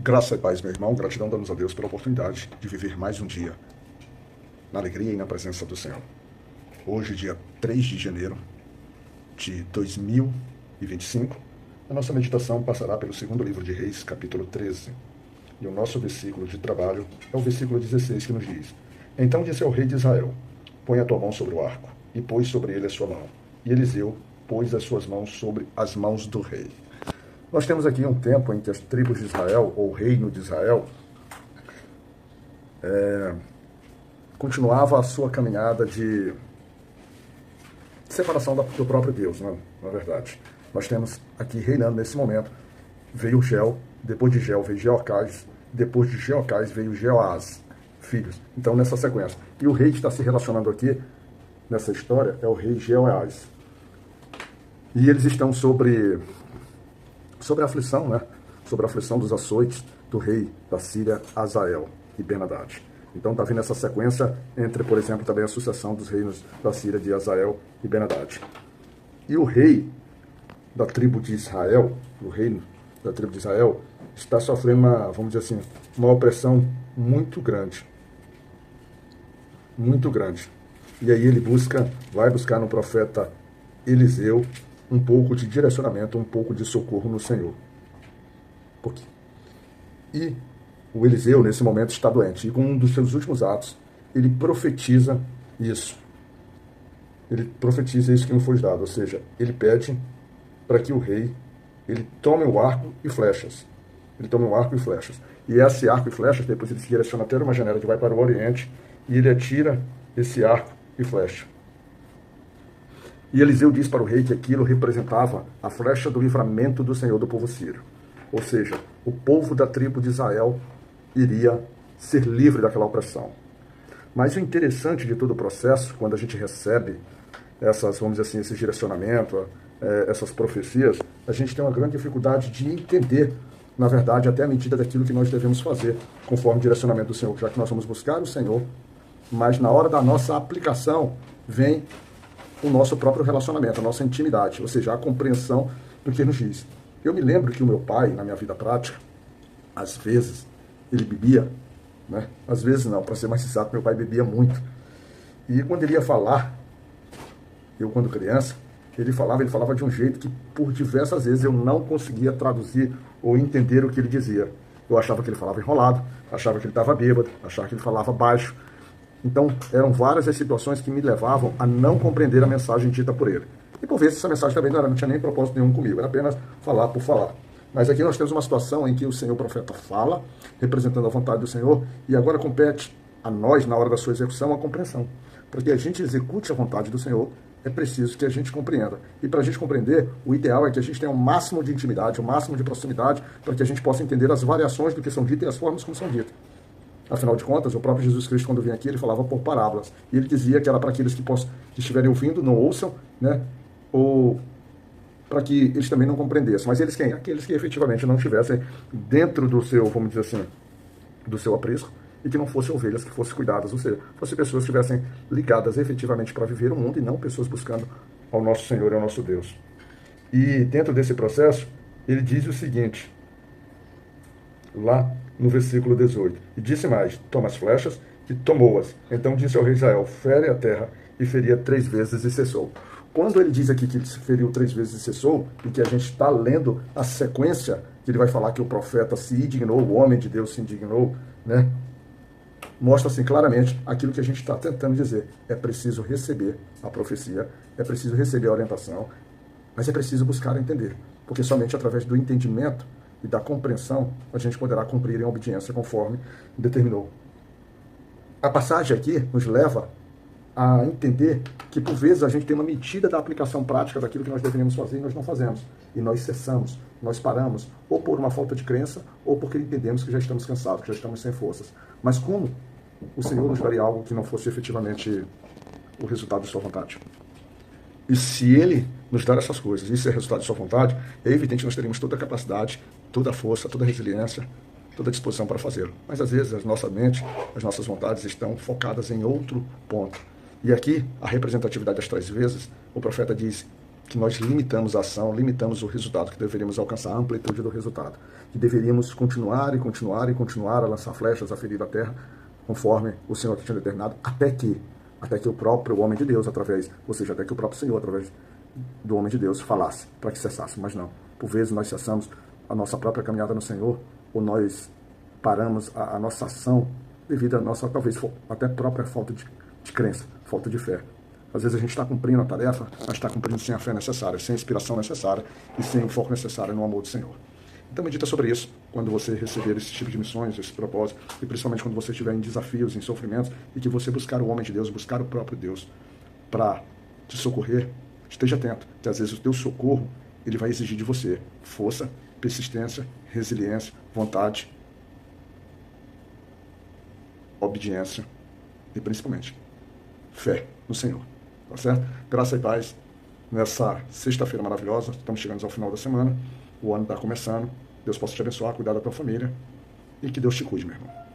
Graça e paz, meu irmão. Gratidão damos a Deus pela oportunidade de viver mais um dia na alegria e na presença do Senhor. Hoje, dia 3 de janeiro de 2025, a nossa meditação passará pelo segundo livro de Reis, capítulo 13. E o nosso versículo de trabalho é o versículo 16, que nos diz: Então disse ao rei de Israel: Põe a tua mão sobre o arco, e pôs sobre ele a sua mão. E Eliseu pôs as suas mãos sobre as mãos do rei. Nós temos aqui um tempo em que as tribos de Israel, ou o reino de Israel, continuava a sua caminhada de separação do próprio Deus, na verdade. Nós temos aqui reinando nesse momento, veio Gel, depois de Gel veio Jeocás, depois de Jeocás veio Jeoás, filhos. Então, nessa sequência. E o rei que está se relacionando aqui, nessa história, é o rei Jeoás. E eles estão sobre a aflição, sobre a aflição dos açoites do rei da Síria, Hazael e Ben-Hadad. Então está vindo essa sequência entre, por exemplo, também a sucessão dos reinos da Síria de Hazael e Ben-Hadad. E o rei da tribo de Israel, o reino da tribo de Israel, está sofrendo vamos dizer assim, uma opressão muito grande. Muito grande. E aí ele vai buscar no profeta Eliseu um pouco de direcionamento, um pouco de socorro no Senhor. E o Eliseu, nesse momento, está doente. E com um dos seus últimos atos, ele profetiza isso. Ele profetiza isso que não foi dado. Ou seja, ele pede para que o rei ele tome o arco e flechas. Ele tome o arco e flechas. E esse arco e flechas, depois ele se direciona até uma janela que vai para o Oriente, e ele atira esse arco e flecha. E Eliseu diz para o rei que aquilo representava a flecha do livramento do Senhor do povo sírio. Ou seja, o povo da tribo de Israel iria ser livre daquela opressão. Mas o interessante de todo o processo, quando a gente recebe essas, vamos dizer assim, esse direcionamento, essas profecias, a gente tem uma grande dificuldade de entender, na verdade, até a medida daquilo que nós devemos fazer, conforme o direcionamento do Senhor, já que nós vamos buscar o Senhor, mas na hora da nossa aplicação vem o nosso próprio relacionamento, a nossa intimidade, ou seja, a compreensão do que nos diz. Eu me lembro que o meu pai, na minha vida prática, às vezes, ele bebia, às vezes não, para ser mais exato, meu pai bebia muito. E quando ele ia falar, eu quando criança, ele falava de um jeito que por diversas vezes eu não conseguia traduzir ou entender o que ele dizia. Eu achava que ele falava enrolado, achava que ele estava bêbado, achava que ele falava baixo. Então, eram várias as situações que me levavam a não compreender a mensagem dita por ele. E por vezes essa mensagem também não tinha nem propósito nenhum comigo, era apenas falar por falar. Mas aqui nós temos uma situação em que o Senhor profeta fala, representando a vontade do Senhor, e agora compete a nós, na hora da sua execução, a compreensão. Para que a gente execute a vontade do Senhor, é preciso que a gente compreenda. E para a gente compreender, o ideal é que a gente tenha o máximo de intimidade, o máximo de proximidade, para que a gente possa entender as variações do que são ditas e as formas como são ditas. Afinal de contas, o próprio Jesus Cristo, quando vinha aqui, ele falava por parábolas. E ele dizia que era para aqueles que estiverem ouvindo, não ouçam, ou para que eles também não compreendessem. Mas eles quem? Aqueles que efetivamente não estivessem dentro do seu, vamos dizer assim, do seu aprisco, e que não fossem ovelhas que fossem cuidadas, ou seja, fossem pessoas que estivessem ligadas efetivamente para viver o mundo e não pessoas buscando ao nosso Senhor e ao nosso Deus. E dentro desse processo, ele diz o seguinte, lá no versículo 18. E disse mais, toma as flechas, e tomou-as. Então disse ao rei Israel, fere a terra, e feria 3 vezes e cessou. Quando ele diz aqui que ele feriu 3 vezes e cessou, e que a gente está lendo a sequência, que ele vai falar que o profeta se indignou, o homem de Deus se indignou, mostra assim claramente aquilo que a gente está tentando dizer. É preciso receber a profecia, é preciso receber a orientação, mas é preciso buscar entender, porque somente através do entendimento e da compreensão, a gente poderá cumprir em obediência conforme determinou. A passagem aqui nos leva a entender que, por vezes, a gente tem uma medida da aplicação prática daquilo que nós deveríamos fazer e nós não fazemos. E nós cessamos, nós paramos, ou por uma falta de crença, ou porque entendemos que já estamos cansados, que já estamos sem forças. Mas como o Senhor nos daria algo que não fosse efetivamente o resultado de sua vontade? E se Ele nos dar essas coisas, isso é resultado de sua vontade, é evidente que nós teremos toda a capacidade, toda a força, toda a resiliência, toda a disposição para fazê-lo. Mas às vezes a nossa mente, as nossas vontades estão focadas em outro ponto. E aqui, a representatividade das 3 vezes, o profeta diz que nós limitamos a ação, limitamos o resultado, que deveríamos alcançar a amplitude do resultado, que deveríamos continuar e continuar e continuar a lançar flechas, a ferir a terra, conforme o Senhor tinha determinado, até que o próprio homem de Deus, através, ou seja, até que o próprio Senhor, através do homem de Deus, falasse para que cessasse. Mas não. Por vezes nós cessamos a nossa própria caminhada no Senhor, ou nós paramos a nossa ação devido à nossa, talvez, até própria falta de crença, falta de fé. Às vezes a gente está cumprindo a tarefa, mas está cumprindo sem a fé necessária, sem a inspiração necessária e sem o foco necessário no amor do Senhor. Então medita sobre isso quando você receber esse tipo de missões, esse propósito, e principalmente quando você estiver em desafios, em sofrimentos, e que você buscar o homem de Deus, buscar o próprio Deus para te socorrer. Esteja atento, que às vezes o teu socorro ele vai exigir de você força, persistência, resiliência, vontade, obediência e principalmente fé no Senhor. Tá certo? Graça e paz nessa sexta-feira maravilhosa. Estamos chegando ao final da semana. O ano está começando. Deus possa te abençoar, cuidar da tua família e que Deus te cuide, meu irmão.